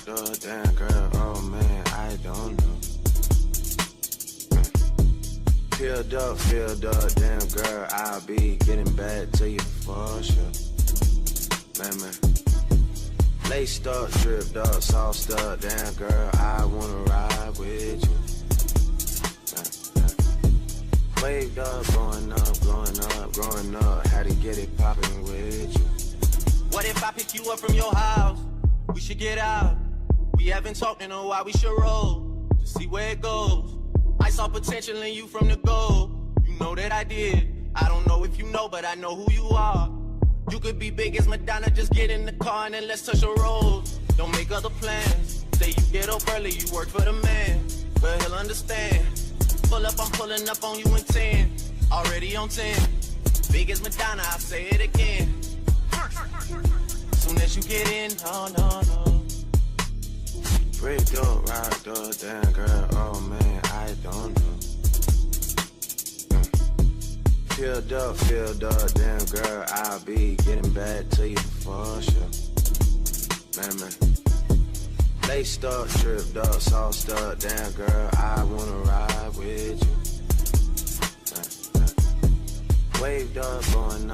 rocked up, damn girl, oh man, I don't know. Filled up, damn girl, I'll be getting back to you for sure. Man. Laced up, dripped up, sauced up, damn girl, I wanna ride with you. Waved up, growing up, had to get it poppin' with you. What if I pick you up from your house? We should get out. We haven't talked in a while, we should roll to see where it goes. I saw potential in you from the go. You know that I did. I don't know if you know, but I know who you are. You could be big as Madonna, just get in the car and then let's touch the road. Don't make other plans. Say you get up early, you work for the man, but he'll understand. Pull up, I'm pulling up on you in 10. Already on 10. Big as Madonna, I'll say it again. Soon as you get in, oh no. Bricked up, rocked up, damn girl, oh man, I don't know. Filled up, damn girl, I'll be getting back to you for sure. Man. Laced up, dripped up, sauced up, damn girl, I wanna ride with you. Waved up, growing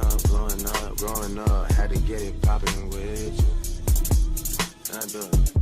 up, had to get it poppin' with you. I do it.